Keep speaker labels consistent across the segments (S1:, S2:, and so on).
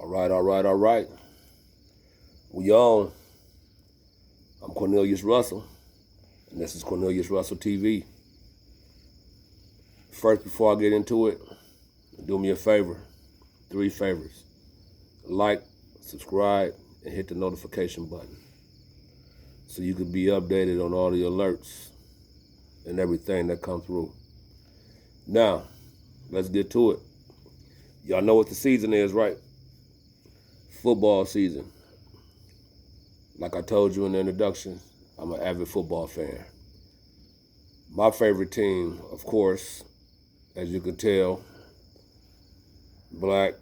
S1: All right. We on. I'm Cornelius Russell, and this is Cornelius Russell TV. First, before I get into it, do me a favor. 3 favors. Like, subscribe, and hit the notification button so you can be updated on all the alerts and everything that comes through. Now, let's get to it. Y'all know what the season is, right? Football season. Like I told you in the introduction, I'm an avid football fan. My favorite team, of course, as you can tell, black.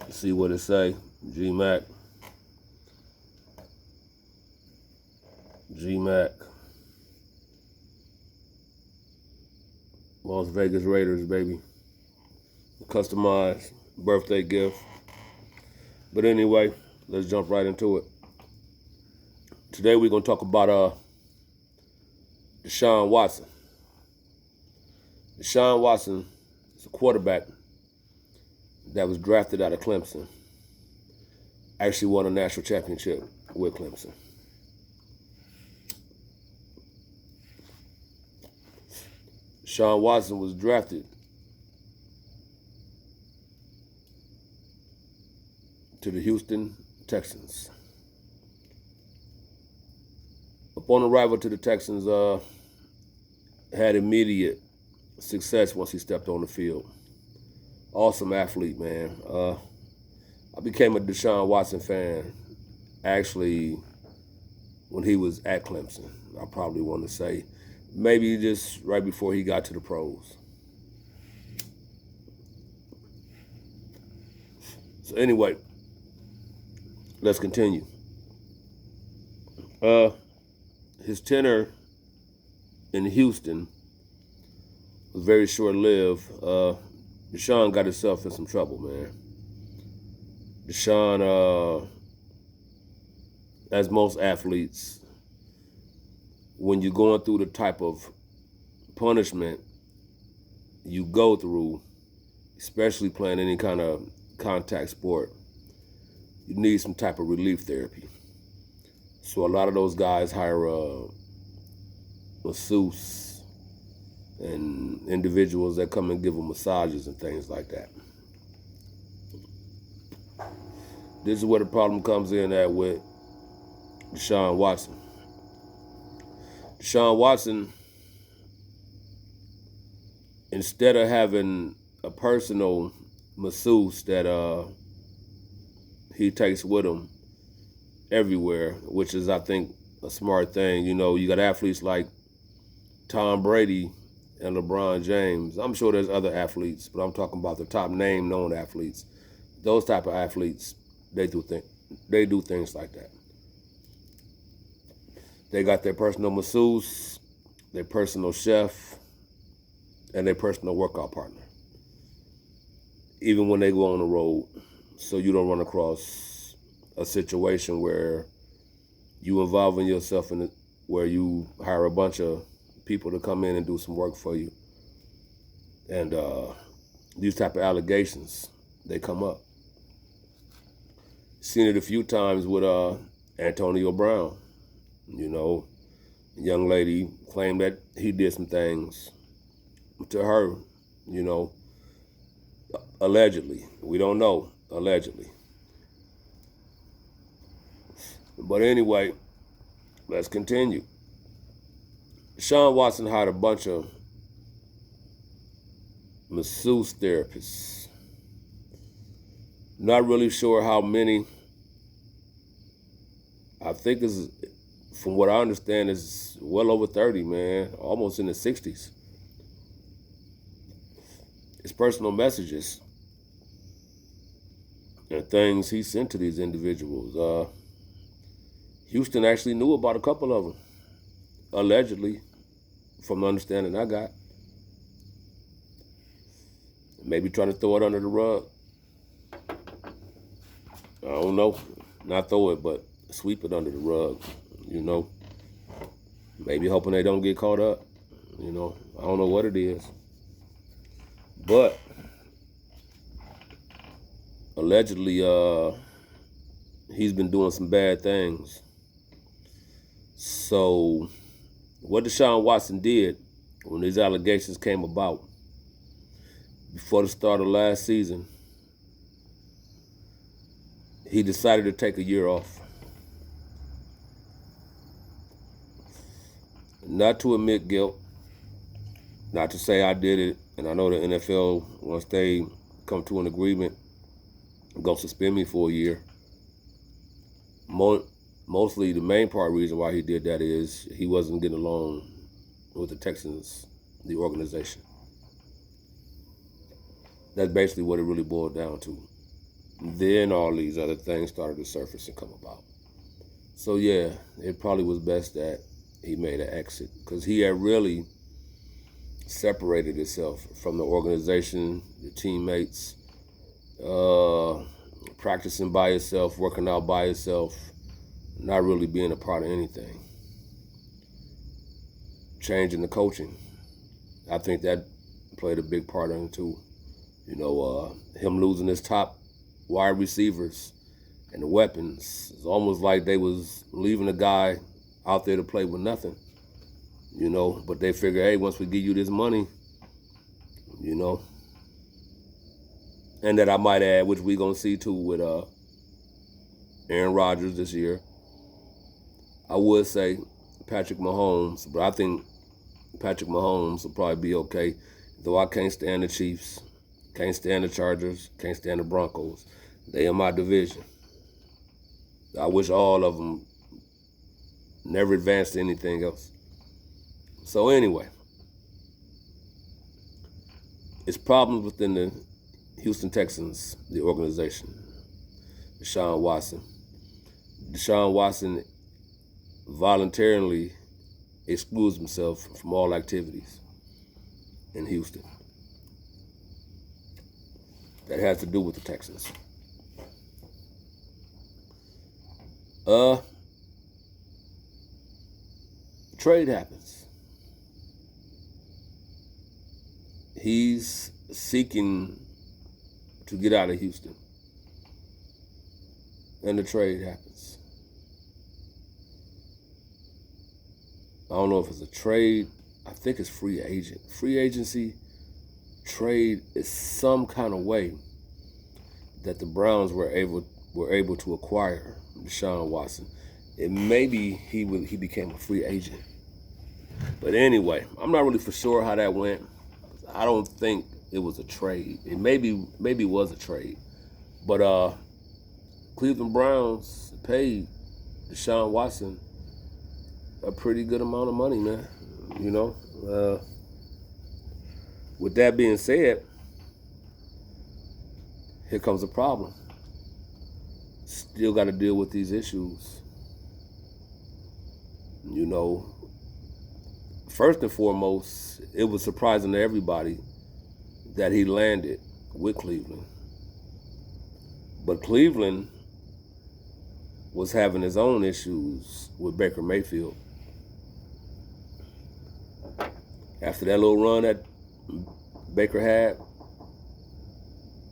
S1: See what it say, G-Mac. Las Vegas Raiders, baby. Customized birthday gift. But anyway, let's jump right into it. Today we're going to talk about Deshaun Watson. Deshaun Watson is a quarterback that was drafted out of Clemson. Actually won a national championship with Clemson. Deshaun Watson was drafted to the Houston Texans. Upon arrival to the Texans, had immediate success once he stepped on the field. Awesome athlete, man. I became a Deshaun Watson fan actually when he was at Clemson. I probably want to say maybe just right before he got to the pros. So anyway, let's continue. His tenure in Houston was very short-lived. Deshaun got himself in some trouble, man. Deshaun, as most athletes, when you're going through the type of punishment you go through, especially playing any kind of contact sport, you need some type of relief therapy. So a lot of those guys hire masseuse and individuals that come and give them massages and things like that. This is where the problem comes in at with Deshaun Watson. Deshaun Watson, instead of having a personal masseuse that he takes with him everywhere, which is, I think, a smart thing. You know, you got athletes like Tom Brady and LeBron James. I'm sure there's other athletes, but I'm talking about the top name known athletes. Those type of athletes, they do things like that. They got their personal masseuse, their personal chef, and their personal workout partner. Even when they go on the road, so you don't run across a situation where you involving yourself in it, where you hire a bunch of people to come in and do some work for you. And these type of allegations, they come up. Seen it a few times with Antonio Brown. You know, a young lady claimed that he did some things to her, you know, allegedly. We don't know, allegedly. But anyway, let's continue. Deshaun Watson hired a bunch of masseuse therapists. Not really sure how many. I think this is, from what I understand, is well over 30, man, almost in the 60s. His personal messages and things he sent to these individuals. Houston actually knew about a couple of them, allegedly, from the understanding I got. Maybe trying to throw it under the rug. I don't know. Not throw it, but sweep it under the rug, you know. Maybe hoping they don't get caught up, You know, I don't know what it is, but allegedly, he's been doing some bad things. So, what Deshaun Watson did when these allegations came about before the start of last season, he decided to take a year off. Not to admit guilt, not to say I did it, and I know the NFL, once they come to an agreement, gonna suspend me for a year. Mostly the main reason why he did that is he wasn't getting along with the Texans, the organization. That's basically what it really boiled down to. Then all these other things started to surface and come about. So yeah, it probably was best that he made an exit, because he had really separated himself from the organization, the teammates, practicing by himself, working out by himself, not really being a part of anything. Changing the coaching, I think that played a big part in it too. You know, him losing his top wide receivers and the weapons. It's almost like they was leaving a guy out there to play with nothing. You know, but they figure, hey, once we give you this money, you know, and that I might add, which we gonna see too with Aaron Rodgers this year. I would say Patrick Mahomes, but I think Patrick Mahomes will probably be okay. Though I can't stand the Chiefs, can't stand the Chargers, can't stand the Broncos. They in my division. I wish all of them never advanced to anything else. So anyway, it's problems within the Houston Texans, the organization. Deshaun Watson. Deshaun Watson voluntarily excludes himself from all activities in Houston that has to do with the Texans. Trade happens. He's seeking to get out of Houston, and the trade happens. I don't know if it's a trade. I think it's free agent. Free agency, trade is some kind of way that the Browns were able to acquire Deshaun Watson. It maybe he became a free agent. But anyway, I'm not really for sure how that went. I don't think it was a trade. It maybe was a trade. But Cleveland Browns paid Deshaun Watson a pretty good amount of money, man. You know. With that being said, here comes a problem. Still got to deal with these issues. You know, first and foremost, it was surprising to everybody that he landed with Cleveland. But Cleveland was having his own issues with Baker Mayfield. After that little run that Baker had,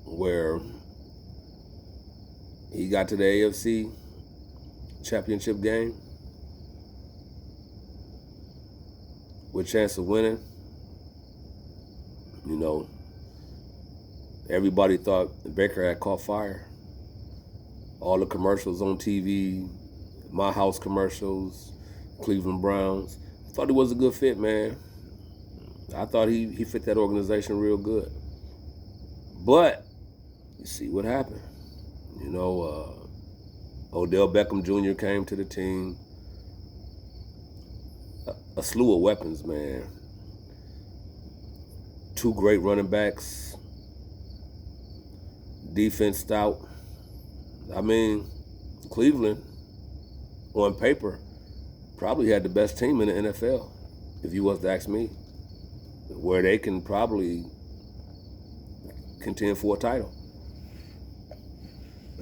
S1: where he got to the AFC championship game with a chance of winning, you know, everybody thought Baker had caught fire. All the commercials on TV, My House commercials, Cleveland Browns. I thought he was a good fit, man. I thought he fit that organization real good. But you see what happened. You know, Odell Beckham Jr. came to the team. A slew of weapons, man. 2 great running backs. Defense stout. I mean, Cleveland, on paper, probably had the best team in the NFL, if you was to ask me, where they can probably contend for a title.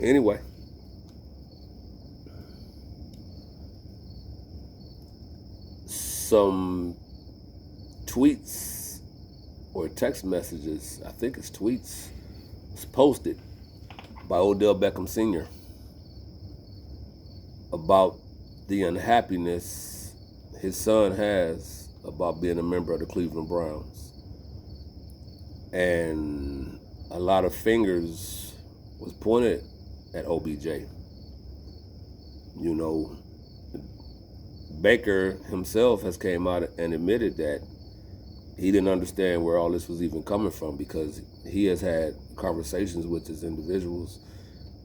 S1: Anyway, some tweets or text messages, I think it's tweets, was posted by Odell Beckham Sr. about the unhappiness his son has about being a member of the Cleveland Browns. And a lot of fingers was pointed at OBJ. You know, Baker himself has came out and admitted that he didn't understand where all this was even coming from, because he has had conversations with his individuals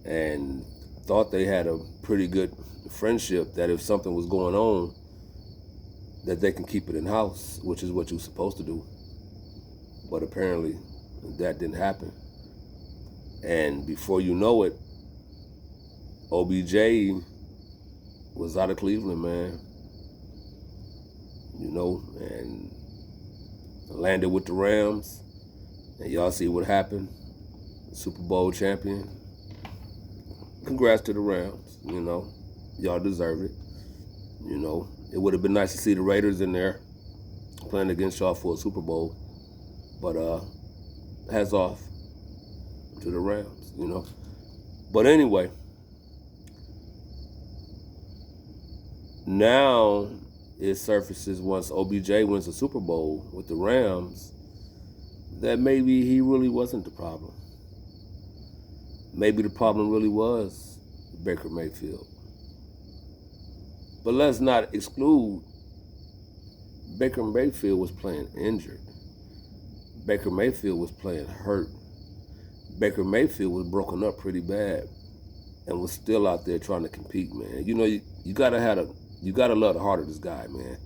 S1: and thought they had a pretty good friendship, that if something was going on, that they can keep it in house, which is what you're supposed to do. But apparently that didn't happen. And before you know it, OBJ was out of Cleveland, man. You know, and landed with the Rams. And y'all see what happened. Super Bowl champion. Congrats to the Rams, you know. Y'all deserve it. You know, it would have been nice to see the Raiders in there playing against y'all for a Super Bowl. But hats off to the Rams, you know. But anyway, now it surfaces once OBJ wins the Super Bowl with the Rams that maybe he really wasn't the problem. Maybe the problem really was Baker Mayfield. But let's not exclude Baker Mayfield was playing injured. Baker Mayfield was playing hurt. Baker Mayfield was broken up pretty bad and was still out there trying to compete, man. You know, you gotta love the heart of this guy, man.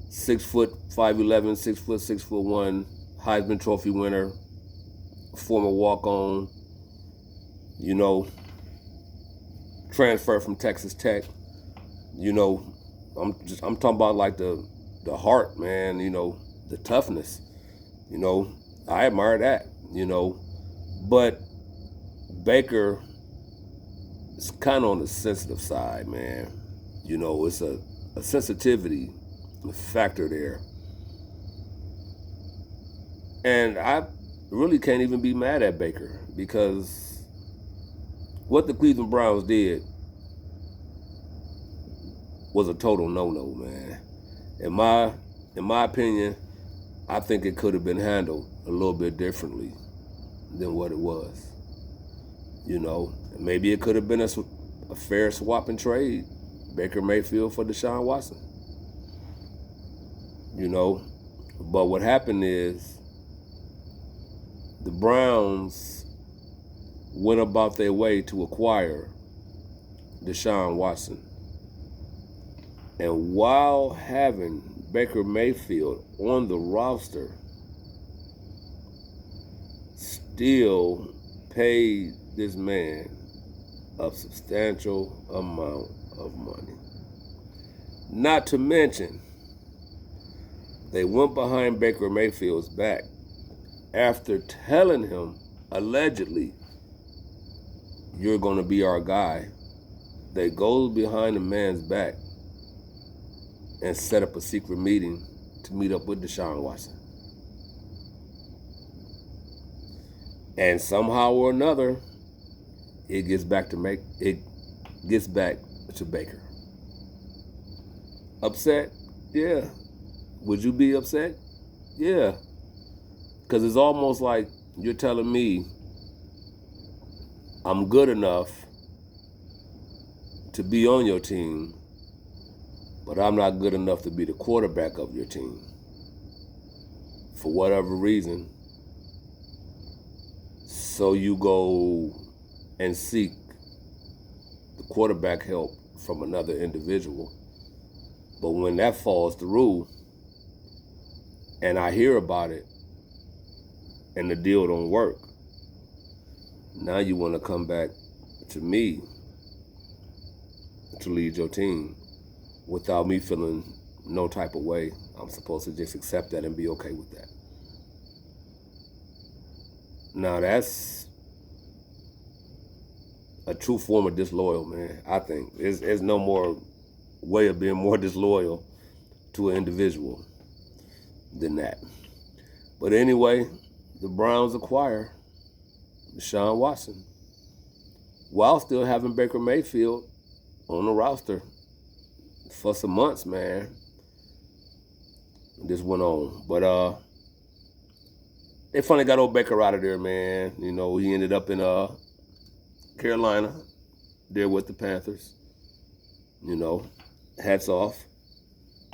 S1: 6 foot 5'11", 6 foot 6'1", Heisman Trophy winner, former walk-on, you know, transfer from Texas Tech. You know, I'm talking about like the heart, man, you know, the toughness. You know, I admire that, you know. But Baker is kind of on the sensitive side, man. You know, it's a sensitivity factor there. And I really can't even be mad at Baker, because what the Cleveland Browns did was a total no-no, man. In my opinion, I think it could have been handled a little bit differently than what it was. You know, maybe it could have been a fair swap and trade, Baker Mayfield for Deshaun Watson. You know, but what happened is the Browns went about their way to acquire Deshaun Watson. And while having Baker Mayfield on the roster, still paid this man a substantial amount of money. Not to mention, they went behind Baker Mayfield's back after telling him, allegedly, you're going to be our guy. They go behind the man's back and set up a secret meeting to meet up with Deshaun Watson. And somehow or another, it gets back to Baker. Upset? Yeah. Would you be upset? Yeah. Because it's almost like you're telling me I'm good enough to be on your team, but I'm not good enough to be the quarterback of your team. For whatever reason. So you go and seek the quarterback help from another individual. But when that falls through, and I hear about it, and the deal don't work, now you want to come back to me to lead your team without me feeling no type of way. I'm supposed to just accept that and be okay with that. Now that's a true form of disloyal, man. I think there's no more way of being more disloyal to an individual. than that. But anyway, the Browns acquire Deshaun Watson while still having Baker Mayfield on the roster for some months, man. This went on. But they finally got old Baker out of there, man. You know, he ended up in Carolina, there with the Panthers. You know, hats off.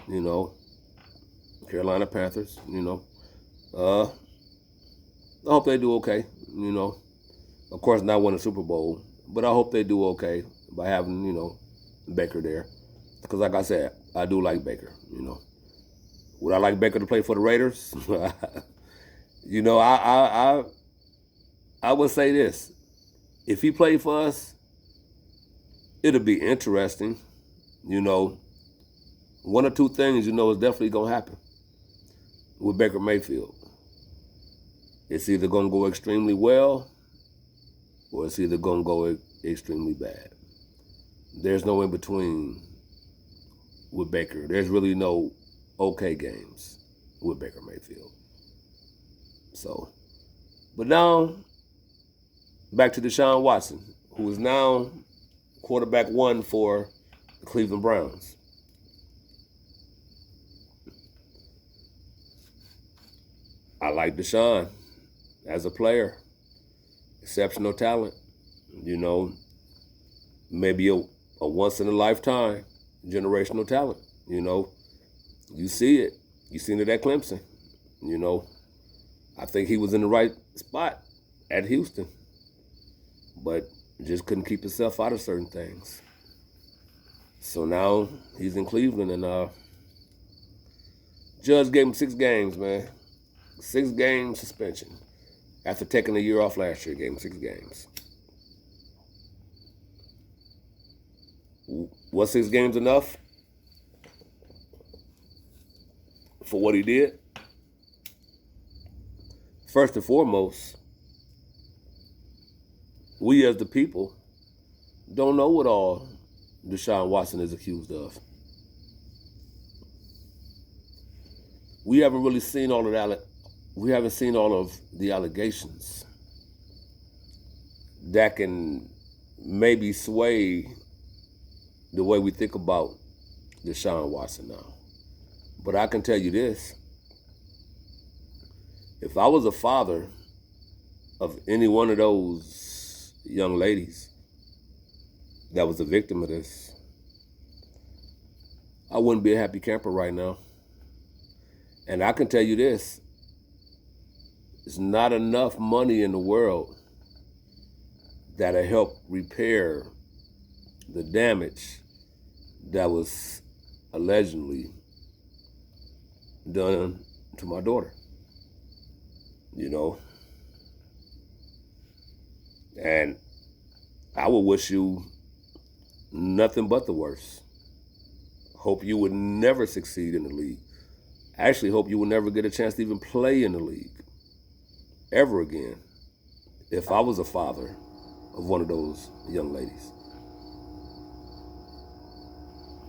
S1: You know, Carolina Panthers, you know. I hope they do okay, you know. Of course, not win a Super Bowl, but I hope they do okay by having, you know, Baker there. Because like I said, I do like Baker, you know. Would I like Baker to play for the Raiders? You know, I would say this. If he played for us, it'll be interesting. You know, one or two things, you know, is definitely going to happen with Baker Mayfield. It's either going to go extremely well or it's either going to go extremely bad. There's no in between with Baker. There's really no okay games with Baker Mayfield. So, but now, back to Deshaun Watson, who is now quarterback one for the Cleveland Browns. I like Deshaun as a player. Exceptional talent. You know, maybe a once-in-a-lifetime generational talent. You know, you see it. You seen it at Clemson. You know, I think he was in the right spot at Houston, but just couldn't keep himself out of certain things. So now he's in Cleveland, and Judge gave him 6 games, man. 6-game suspension. After taking a year off last year, gave him 6 games. Was 6 games enough for what he did? First and foremost, we as the people don't know what all Deshaun Watson is accused of. We haven't really seen all of that. We haven't seen all of the allegations that can maybe sway the way we think about Deshaun Watson now. But I can tell you this. If I was a father of any one of those young ladies that was a victim of this, I wouldn't be a happy camper right now. And I can tell you this. There's not enough money in the world that'll help repair the damage that was allegedly done to my daughter. You know? And I would wish you nothing but the worst. Hope you would never succeed in the league. I actually hope you would never get a chance to even play in the league ever again if I was a father of one of those young ladies.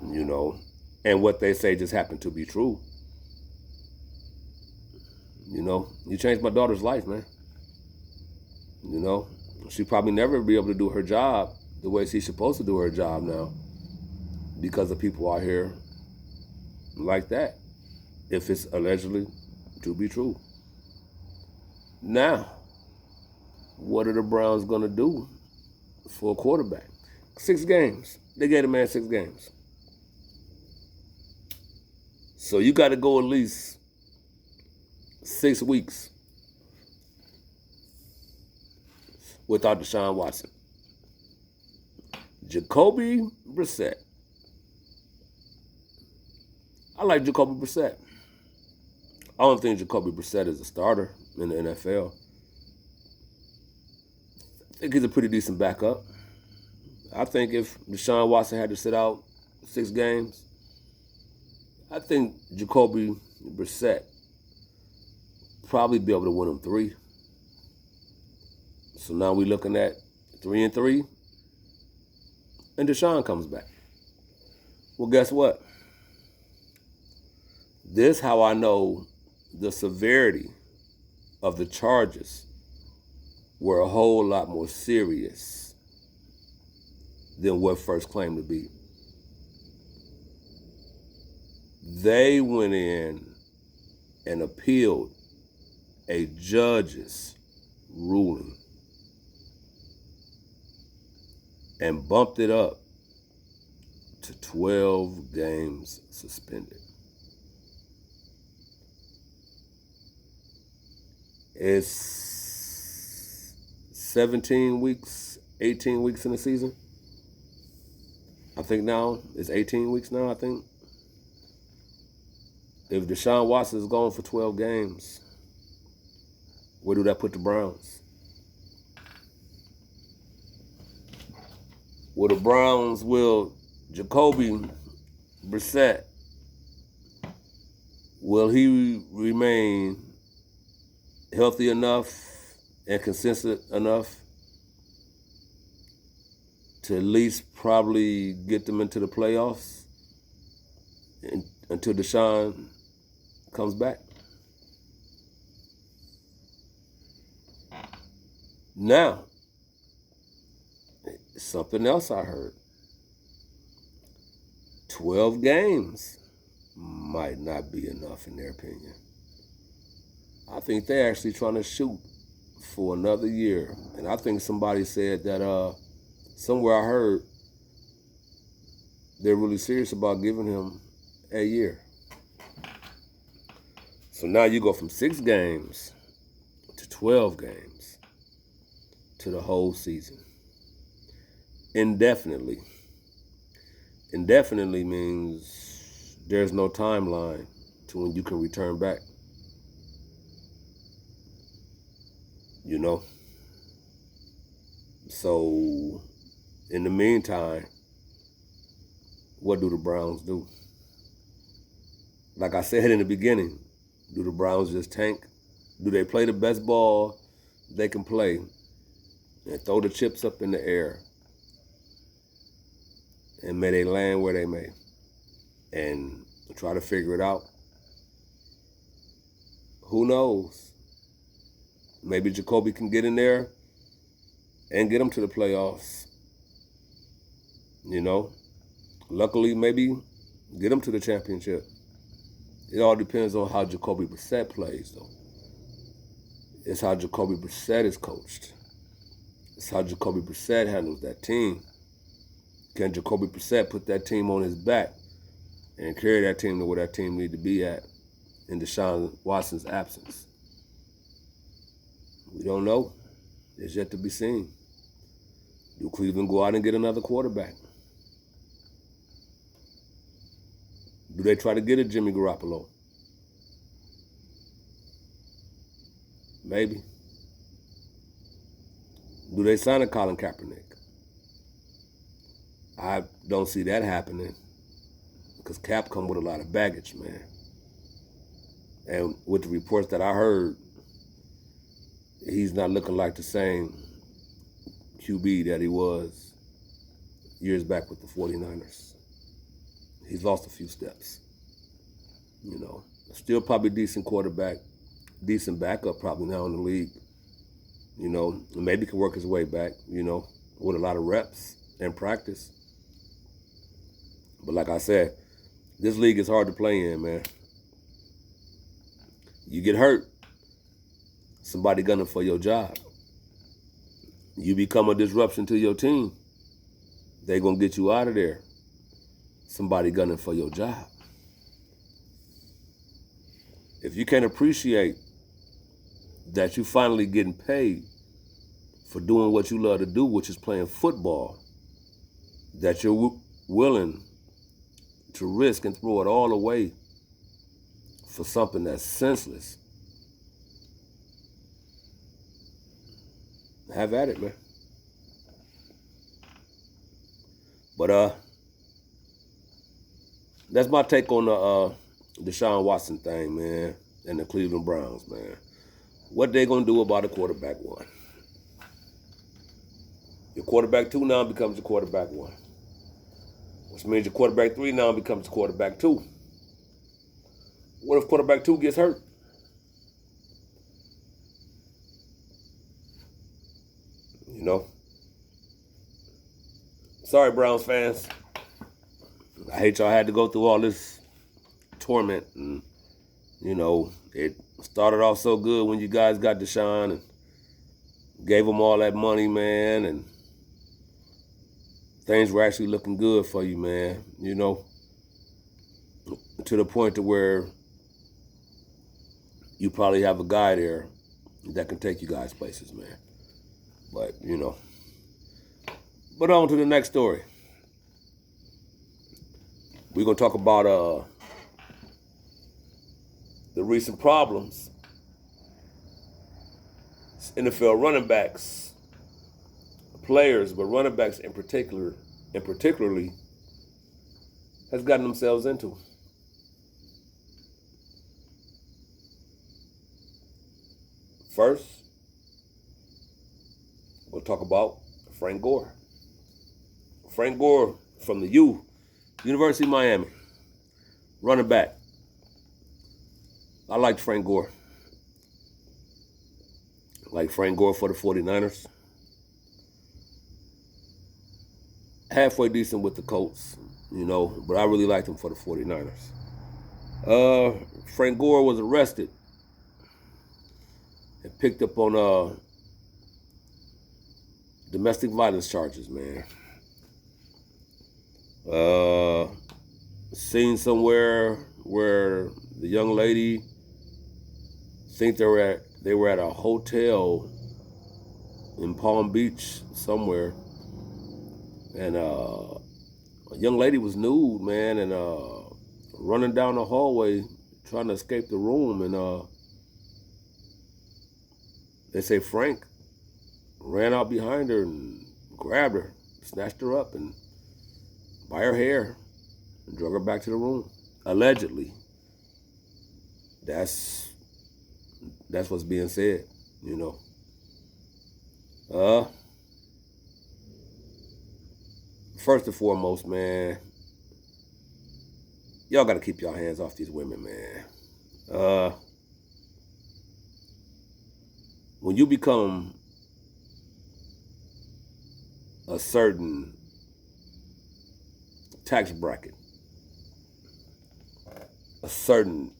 S1: You know, and what they say just happened to be true. You know, you changed my daughter's life, man. You know, she'll probably never be able to do her job the way she's supposed to do her job now because of people out here like that, if it's allegedly to be true. Now, what are the Browns going to do for a quarterback? 6 games. They gave the man 6 games. So you got to go at least 6 weeks without Deshaun Watson. Jacoby Brissett. I like Jacoby Brissett. I don't think Jacoby Brissett is a starter in the NFL. I think he's a pretty decent backup. I think if Deshaun Watson had to sit out 6 games, I think Jacoby Brissett probably be able to win them 3. So now we're looking at 3-3, and Deshaun comes back. Well, guess what? This how I know the severity of the charges were a whole lot more serious than what first claimed to be. They went in and appealed a judge's ruling and bumped it up to 12 games suspended. It's 17 weeks, 18 weeks in the season. I think now it's 18 weeks now, I think. If Deshaun Watson is gone for 12 games, where do that put the Browns? Will Jacoby Brissett, will he remain healthy enough and consistent enough to at least probably get them into the playoffs until Deshaun comes back? Now, something else I heard. 12 games might not be enough in their opinion. I think they're actually trying to shoot for another year. And I think somebody said that somewhere I heard they're really serious about giving him a year. So now you go from 6 games to 12 games to the whole season. Indefinitely. Indefinitely means there's no timeline to when you can return back. You know? So, in the meantime, what do the Browns do? Like I said in the beginning, do the Browns just tank? Do they play the best ball they can play and throw the chips up in the air? And may they land where they may. And try to figure it out. Who knows? Maybe Jacoby can get in there and get them to the playoffs. You know? Luckily, maybe get them to the championship. It all depends on how Jacoby Brissett plays, though. It's how Jacoby Brissett is coached. It's how Jacoby Brissett handles that team. Can Jacoby Brissett put that team on his back and carry that team to where that team need to be at in Deshaun Watson's absence? We don't know. It's yet to be seen. Do Cleveland go out and get another quarterback? Do they try to get a Jimmy Garoppolo? Maybe. Do they sign a Colin Kaepernick? I don't see that happening because Cap come with a lot of baggage, man. And with the reports that I heard, he's not looking like the same QB that he was years back with the 49ers. He's lost a few steps. You know, still probably decent quarterback, decent backup probably now in the league. You know, maybe can work his way back, you know, with a lot of reps and practice. But like I said, this league is hard to play in, man. You get hurt, somebody gunning for your job. You become a disruption to your team, they gonna get you out of there. Somebody gunning for your job. If you can't appreciate that you finally getting paid for doing what you love to do, which is playing football, that you're willing to risk and throw it all away for something that's senseless, have at it, man. But that's my take on the Deshaun Watson thing, man, and the Cleveland Browns, man. What they gonna do about a quarterback one? Your quarterback 2 now becomes your quarterback 1. Which means your quarterback 3 now becomes quarterback 2. What if quarterback 2 gets hurt? You know? Sorry, Browns fans. I hate y'all had to go through all this torment. And, you know, it started off so good when you guys got Deshaun and gave them all that money, man. And things were actually looking good for you, man. You know, to the point to where you probably have a guy there that can take you guys places, man. But, you know. But on to the next story. We're going to talk about the recent problems NFL running backs, players, but running backs in particularly has gotten themselves into. First, we'll talk about Frank Gore. Frank Gore from the University of Miami, running back. I liked Frank Gore. Like Frank Gore for the 49ers. Halfway decent with the Colts, you know, but I really liked him for the 49ers. Frank Gore was arrested and picked up on domestic violence charges, man. Seen somewhere where the young lady think they were at a hotel in Palm Beach somewhere, and a young lady was nude, man, and running down the hallway trying to escape the room, and they say Frank ran out behind her and grabbed her, snatched her up and by her hair and drug her back to the room. Allegedly. That's what's being said, you know. First and foremost, man, y'all gotta keep y'all hands off these women, man. When you become a certain tax bracket, a certain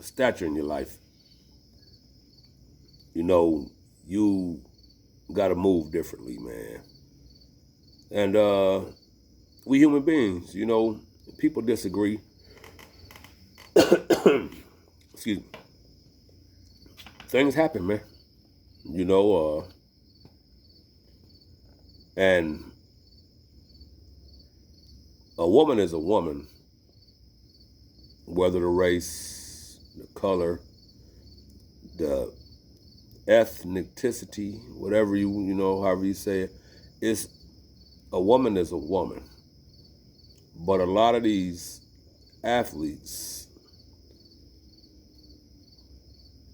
S1: stature in your life, you know, you gotta move differently, man. And we human beings, you know, people disagree. Excuse me. Things happen, man. You know, and a woman is a woman, whether the race, the color, the ethnicity, whatever you know, however you say it, a woman is a woman. But a lot of these athletes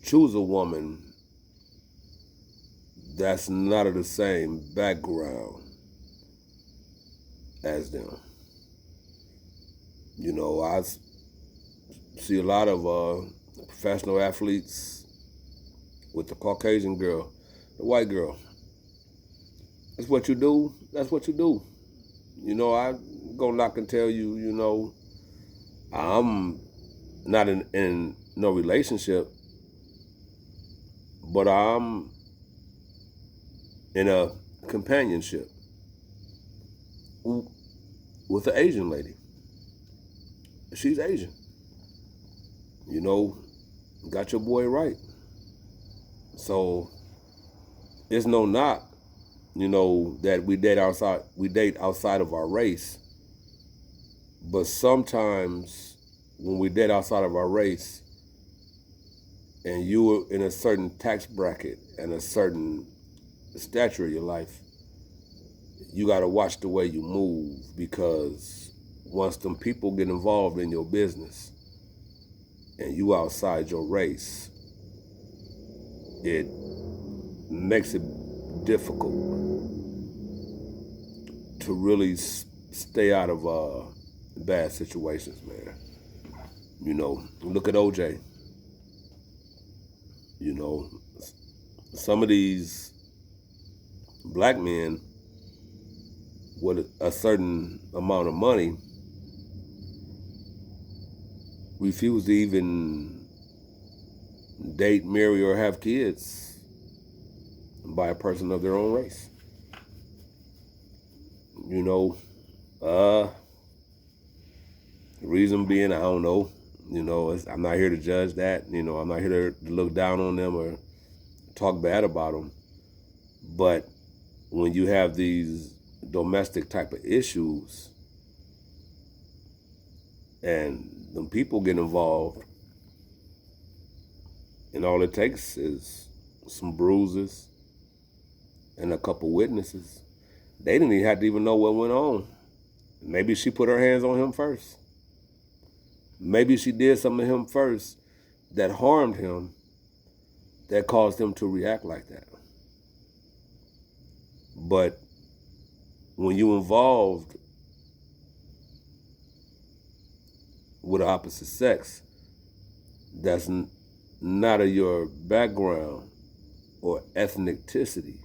S1: choose a woman that's not of the same background as them. You know, I see a lot of professional athletes with the Caucasian girl, the white girl. That's what you do. That's what you do. You know, I go knock and tell you, you know, I'm not in no relationship, but I'm in a companionship with an Asian lady. She's Asian. You know, got your boy right. So it's no knock, you know, that we date outside of our race. But sometimes when we date outside of our race and you're in a certain tax bracket and a certain stature of your life, you got to watch the way you move, because once them people get involved in your business and you outside your race, it makes it difficult to really stay out of bad situations, man. You know, look at OJ. You know, some of these black men with a certain amount of money refuse to even date, marry, or have kids by a person of their own race. You know, the reason being, I don't know. I'm not here to judge that. I'm not here to look down on them or talk bad about them. But when you have these domestic type of issues and them people get involved, and all it takes is some bruises and a couple witnesses, they didn't even have to even know what went on. Maybe she put her hands on him first. Maybe she did something to him first that harmed him, that caused him to react like that. But when you involved with the opposite sex, that's not of your background or ethnicity,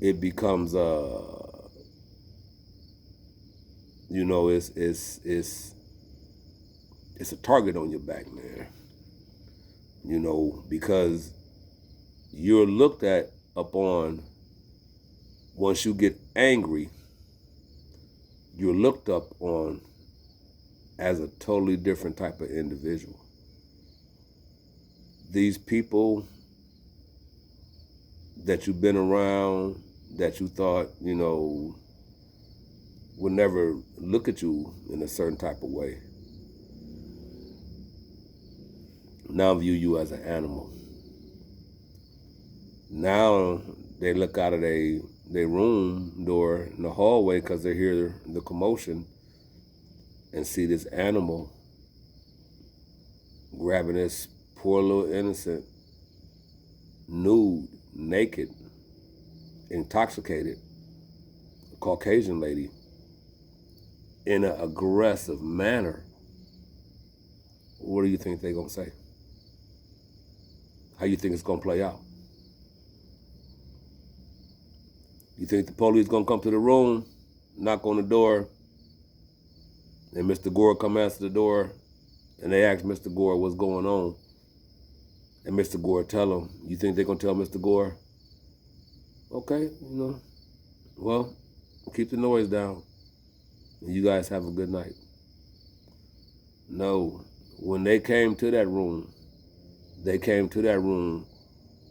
S1: it becomes it's a target on your back, man. Because you're looked at upon, once you get angry, you're looked up on as a totally different type of individual. These people that you've been around, that you thought, would never look at you in a certain type of way, now view you as an animal. Now they look out of their room door in the hallway because they hear the commotion and see this animal grabbing this poor little innocent, nude, naked, intoxicated Caucasian lady in an aggressive manner. What do you think they're going to say? How you think it's going to play out? You think the police going to come to the room, knock on the door, and Mr. Gore come answer the door, and they ask Mr. Gore what's going on, and Mr. Gore tell them? You think they're going to tell Mr. Gore, okay, well, keep the noise down, and you guys have a good night? No. When they came to that room,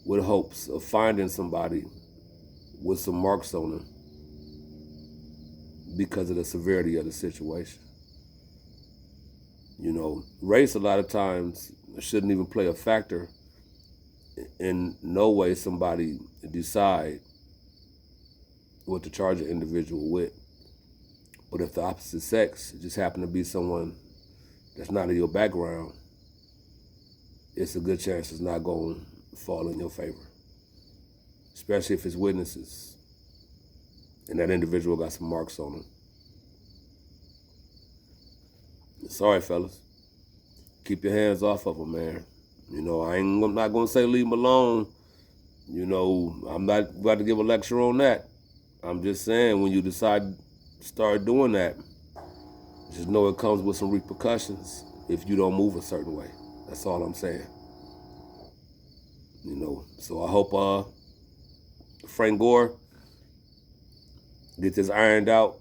S1: with hopes of finding somebody with some marks on them because of the severity of the situation. Race a lot of times shouldn't even play a factor in no way somebody decide what to charge an individual with. But if the opposite sex just happen to be someone that's not in your background, it's a good chance it's not going to fall in your favor. Especially if it's witnesses and that individual got some marks on them. Sorry, fellas. Keep your hands off of them, man. I'm not going to say leave them alone. I'm not about to give a lecture on that. I'm just saying, when you decide to start doing that, just know it comes with some repercussions if you don't move a certain way. That's all I'm saying. So I hope Frank Gore get this ironed out,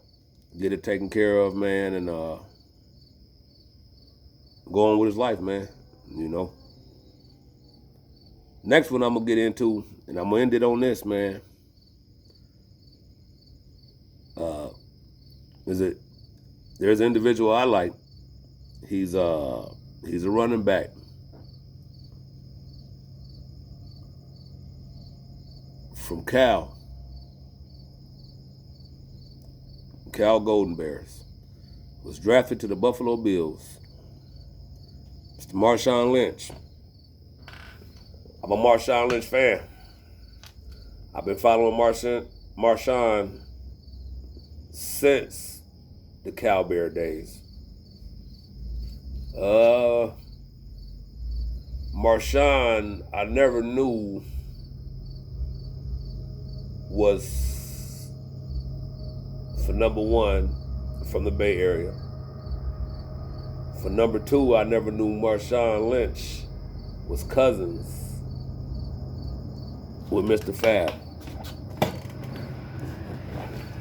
S1: get it taken care of, man, and go on with his life, man. Next one I'm gonna get into, and I'm gonna end it on this, man. There's an individual I like. He's a running back. From Cal Golden Bears. Was drafted to the Buffalo Bills. Mr. Marshawn Lynch. I'm a Marshawn Lynch fan. I've been following Marshawn since the Cal Bear days. Marshawn, I never knew was, for number one, from the Bay Area. For number two, I never knew Marshawn Lynch was cousins with Mr. Fab,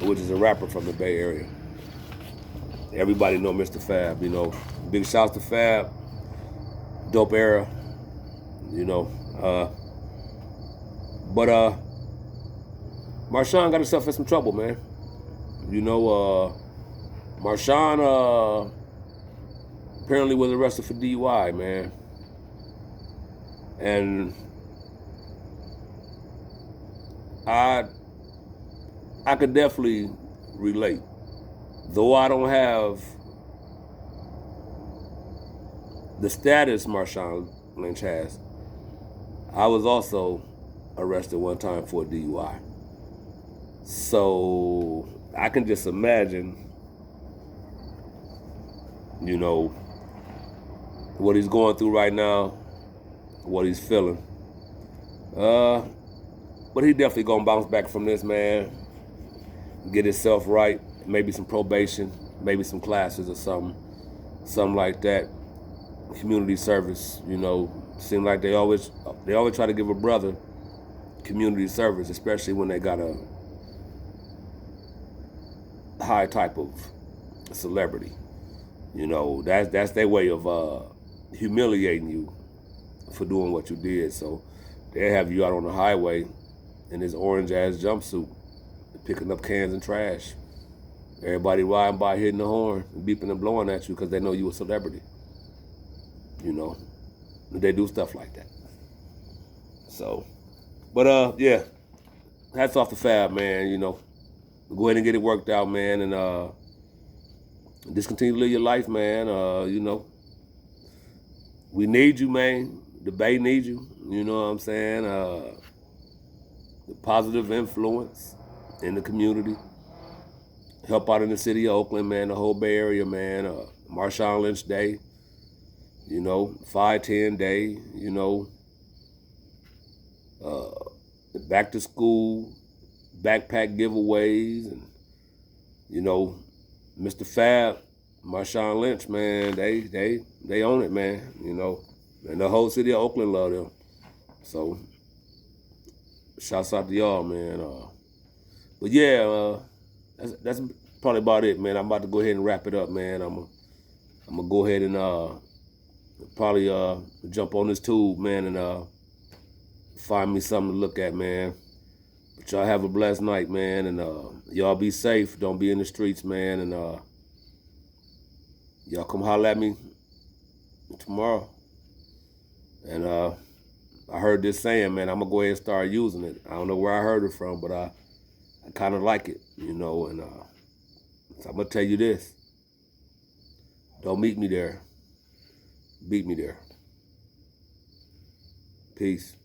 S1: which is a rapper from the Bay Area. Everybody know Mr. Fab, you know. Big shouts to Fab, dope era, you know. But Marshawn got himself in some trouble, man. You know, Marshawn apparently was arrested for DUI, man. And I could definitely relate. Though I don't have the status Marshawn Lynch has, I was also arrested one time for a DUI. So I can just imagine, you know, what he's going through right now, what he's feeling. But he definitely gonna bounce back from this, man. Get himself right. Maybe some probation, maybe some classes or something like that. Community service, you know. Seem like they always try to give a brother community service, especially when they got a high type of celebrity. You know, that's their way of humiliating you for doing what you did. So they have you out on the highway in this orange ass jumpsuit, picking up cans and trash. Everybody riding by, hitting the horn, and beeping and blowing at you because they know you a celebrity. You know, they do stuff like that. So, but yeah, hats off to Fab, man. You know, go ahead and get it worked out, man, and just continue to live your life, man. You know, we need you, man. The Bay needs you. You know what I'm saying? The positive influence in the community. Help out in the city of Oakland, man, the whole Bay Area, man. Marshawn Lynch Day, you know, 5/10 Day, you know, back to school, backpack giveaways, and, you know, Mr. Fab, Marshawn Lynch, man, they own it, man, you know, and the whole city of Oakland love them. So, shouts out to y'all, man. But yeah, that's probably about it, man. I'm about to go ahead and wrap it up, man. I'm gonna go ahead and probably jump on this tube, man, and find me something to look at, man. But y'all have a blessed night, man, and y'all be safe. Don't be in the streets, man, and y'all come holler at me tomorrow. And I heard this saying, man. I'm gonna go ahead and start using it. I don't know where I heard it from, but I kind of like it, you know, and so I'm gonna tell you this. Don't meet me there. Beat me there. Peace.